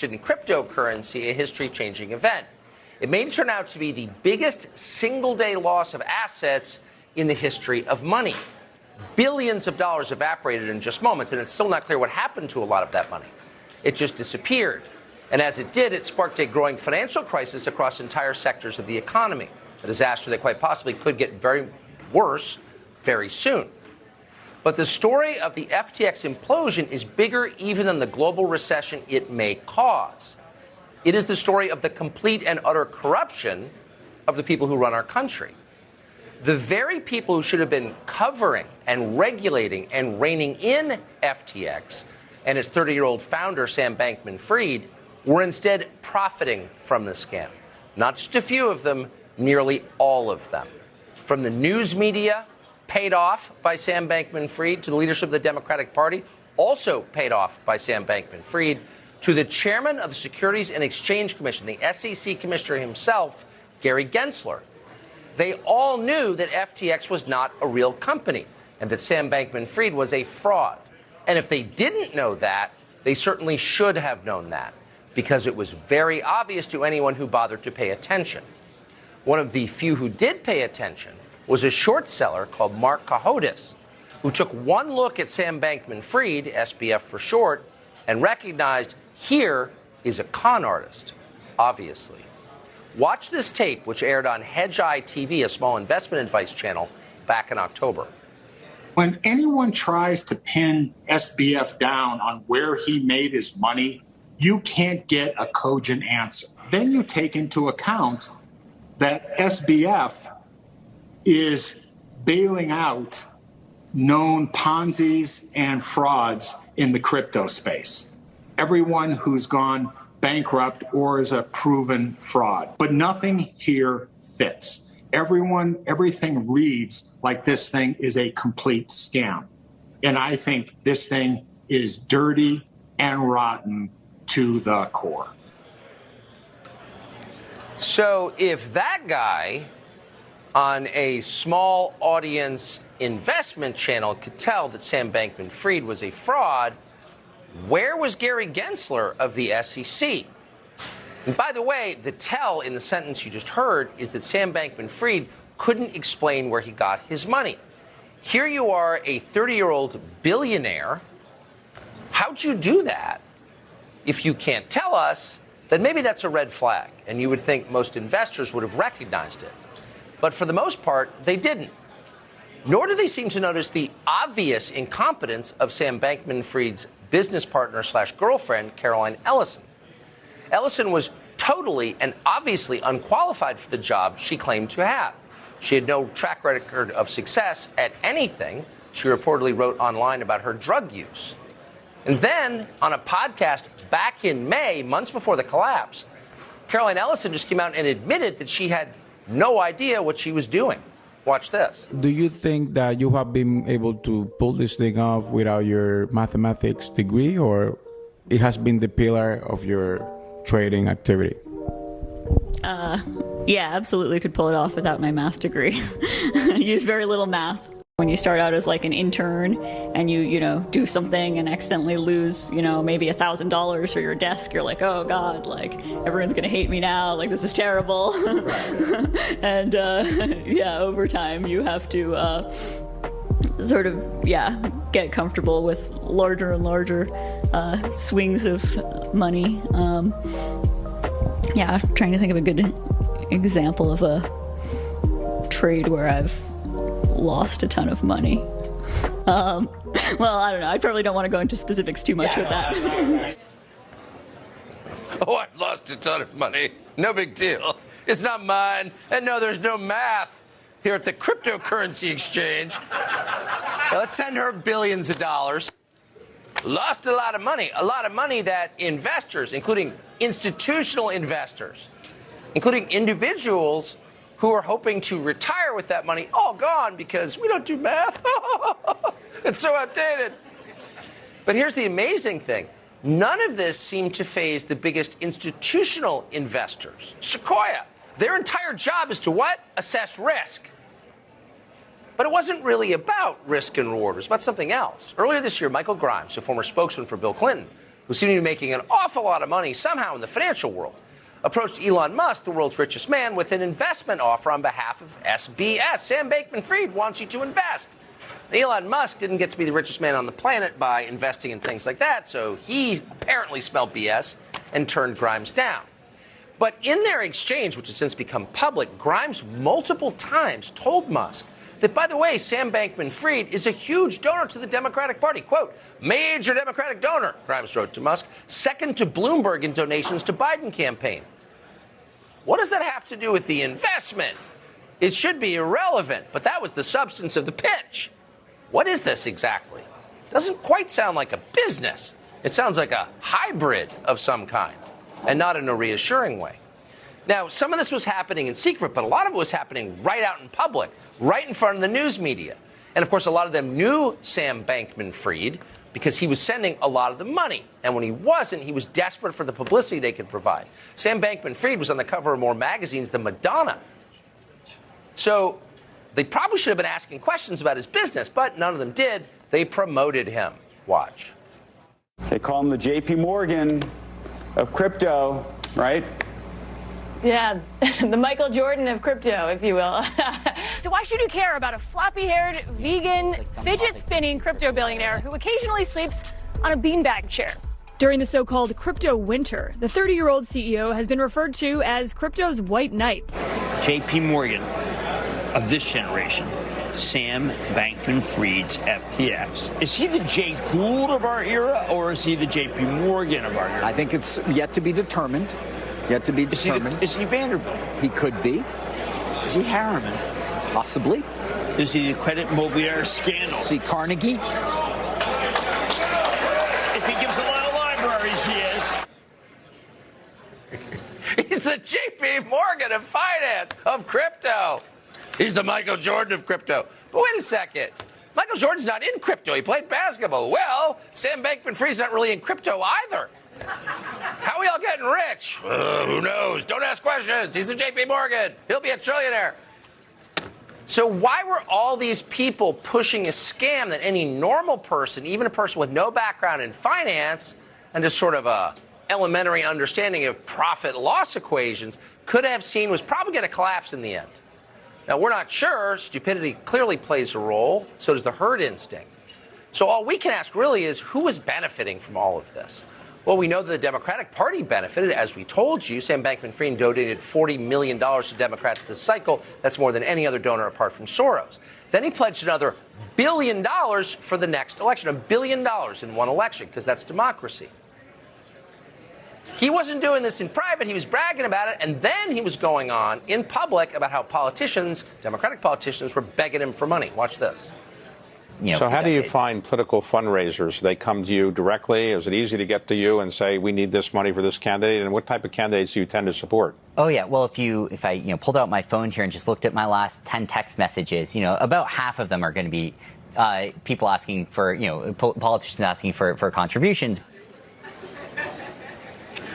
in cryptocurrency, a history-changing event. It may turn out to be the biggest single-day loss of assets in the history of money. Billions of dollars evaporated in just moments, and it's still not clear what happened to a lot of that money. It just disappeared. And as it did, it sparked a growing financial crisis across entire sectors of the economy, a disaster that quite possibly could get very worse very soon. But the story of the FTX implosion is bigger even than the global recession it may cause. It is the story of the complete and utter corruption of the people who run our country. The very people who should have been covering and regulating and reining in FTX and its 30-year-old founder, Sam Bankman-Fried, were instead profiting from the scam. Not just a few of them, nearly all of them. From the news media, paid off by Sam Bankman-Fried, to the leadership of the Democratic Party, also paid off by Sam Bankman-Fried, to the chairman of the Securities and Exchange Commission, the SEC commissioner himself, Gary Gensler. They all knew that FTX was not a real company and that Sam Bankman-Fried was a fraud. And if they didn't know that, they certainly should have known that, because it was very obvious to anyone who bothered to pay attention. One of the few who did pay attention was a short seller called Mark Cohodes, who took one look at Sam Bankman-Fried, SBF for short, and recognized here is a con artist, obviously. Watch this tape, which aired on Hedge Eye TV, a small investment advice channel, back in October. When anyone tries to pin SBF down on where he made his money, you can't get a cogent answer. Then you take into account that SBF is bailing out known Ponzi's and frauds in the crypto space. Everyone who's gone bankrupt or is a proven fraud. But nothing here fits. Everything reads like this thing is a complete scam. And I think this thing is dirty and rotten to the core. So if that guy on a small audience investment channel could tell that Sam Bankman-Fried was a fraud, where was Gary Gensler of the SEC? And by the way, the tell in the sentence you just heard is that Sam Bankman-Fried couldn't explain where he got his money. Here you are, a 30-year-old billionaire. How'd you do that? If you can't tell us, then maybe that's a red flag, and you would think most investors would have recognized it. But for the most part, they didn't. Nor do they seem to notice the obvious incompetence of Sam Bankman-Fried's business partner / girlfriend, Caroline Ellison. Ellison was totally and obviously unqualified for the job she claimed to have. She had no track record of success at anything. She reportedly wrote online about her drug use. And then, on a podcast back in May, months before the collapse, Caroline Ellison just came out and admitted that she had no idea what she was doing. Watch this. Do you think that you have been able to pull this thing off without your mathematics degree, or it has been the pillar of your trading activity? Yeah, absolutely could pull it off without my math degree. I use very little math. When you start out as like an intern and you do something and accidentally lose, maybe $1,000 for your desk, you're like, oh God, like everyone's going to hate me now. Like this is terrible. And over time you have to get comfortable with larger and larger swings of money. Trying to think of a good example of a trade where I've lost a ton of money. Well, I don't know. I probably don't want to go into specifics too much with that. Oh, I've lost a ton of money. No big deal. It's not mine. And no, there's no math here at the cryptocurrency exchange. Now, let's send her billions of dollars. Lost a lot of money that investors, including institutional investors, including individuals who are hoping to retire with that money, all gone because we don't do math. It's so outdated. But here's the amazing thing. None of this seemed to faze the biggest institutional investors. Sequoia, their entire job is to what? Assess risk. But it wasn't really about risk and reward. It was about something else. Earlier this year, Michael Grimes, a former spokesman for Bill Clinton, who seemed to be making an awful lot of money somehow in the financial world, approached Elon Musk, the world's richest man, with an investment offer on behalf of SBS. Sam Bankman-Fried wants you to invest. Elon Musk didn't get to be the richest man on the planet by investing in things like that, so he apparently smelled BS and turned Grimes down. But in their exchange, which has since become public, Grimes multiple times told Musk that, by the way, Sam Bankman-Fried is a huge donor to the Democratic Party. Quote, major Democratic donor, Grimes wrote to Musk, second to Bloomberg in donations to Biden campaign. What does that have to do with the investment? It should be irrelevant, but that was the substance of the pitch. What is this exactly? Doesn't quite sound like a business. It sounds like a hybrid of some kind, and not in a reassuring way. Now, some of this was happening in secret, but a lot of it was happening right out in public, right in front of the news media. And, of course, a lot of them knew Sam Bankman-Fried because he was sending a lot of the money. And when he wasn't, he was desperate for the publicity they could provide. Sam Bankman-Fried was on the cover of more magazines than Madonna. So they probably should have been asking questions about his business, but none of them did. They promoted him. Watch. They call him the JP Morgan of crypto, right? Yeah, the Michael Jordan of crypto, if you will. So why should you care about a floppy-haired, vegan, fidget-spinning crypto billionaire who occasionally sleeps on a beanbag chair? During the so-called crypto winter, the 30-year-old CEO has been referred to as crypto's white knight. JP Morgan of this generation, Sam Bankman-Fried's FTX. Is he the Jay Gould of our era, or is he the JP Morgan of our era? I think it's yet to be determined. Yet to be determined. Is he Vanderbilt? He could be. Is he Harriman? Possibly. Is he the Credit Mobilier scandal? Is he Carnegie? If he gives a lot of libraries, he is. He's the JP Morgan of finance, of crypto. He's the Michael Jordan of crypto. But wait a second. Michael Jordan's not in crypto. He played basketball. Well, Sam Bankman-Fried's not really in crypto either. How are we all getting rich? Who knows? Don't ask questions. He's the JP Morgan. He'll be a trillionaire. So why were all these people pushing a scam that any normal person, even a person with no background in finance and just sort of a elementary understanding of profit-loss equations, could have seen was probably going to collapse in the end? Now, we're not sure. Stupidity clearly plays a role. So does the herd instinct. So all we can ask really is, who is benefiting from all of this? Well, we know that the Democratic Party benefited. As we told you, Sam Bankman-Fried donated $40 million to Democrats this cycle. That's more than any other donor apart from Soros. Then he pledged another $1 billion for the next election, $1 billion in one election, because that's democracy. He wasn't doing this in private. He was bragging about it. And then he was going on in public about how politicians, Democratic politicians, were begging him for money. Watch this. So how do you find political fundraisers? They come to you directly? Is it easy to get to you and say, we need this money for this candidate? And what type of candidates do you tend to support? Oh, yeah. Well, if I pulled out my phone here and just looked at my last 10 text messages, about half of them are going to be people asking for, politicians asking for contributions.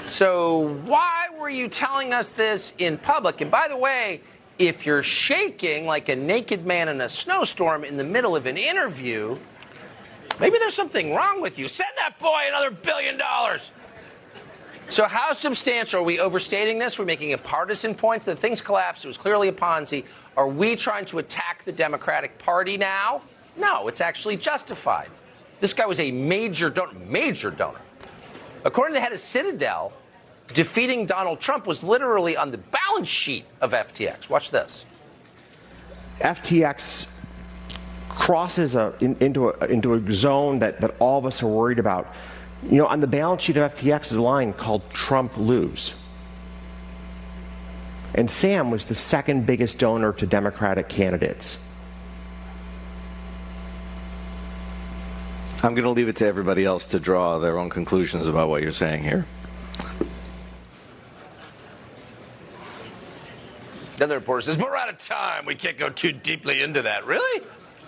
So why were you telling us this in public? And by the way, if you're shaking like a naked man in a snowstorm in the middle of an interview, maybe there's something wrong with you. Send that boy another $1 billion. So how substantial? Are we overstating this? We're making a partisan point that things collapsed. It was clearly a Ponzi. Are we trying to attack the Democratic Party now? No, it's actually justified. This guy was a major donor. According to the head of Citadel, defeating Donald Trump was literally on the balance sheet of FTX. Watch this. FTX crosses into a zone that all of us are worried about. On the balance sheet of FTX is a line called Trump lose. And Sam was the second biggest donor to Democratic candidates. I'm going to leave it to everybody else to draw their own conclusions about what you're saying here. Then the reporter says, but we're out of time. We can't go too deeply into that. Really?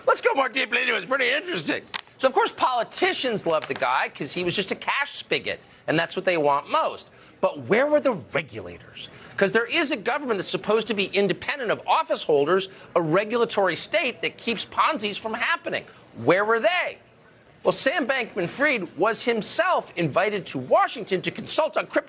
Let's go more deeply into it. It's pretty interesting. So, of course, politicians love the guy because he was just a cash spigot, and that's what they want most. But where were the regulators? Because there is a government that's supposed to be independent of office holders, a regulatory state that keeps Ponzi's from happening. Where were they? Well, Sam Bankman-Fried was himself invited to Washington to consult on crypto.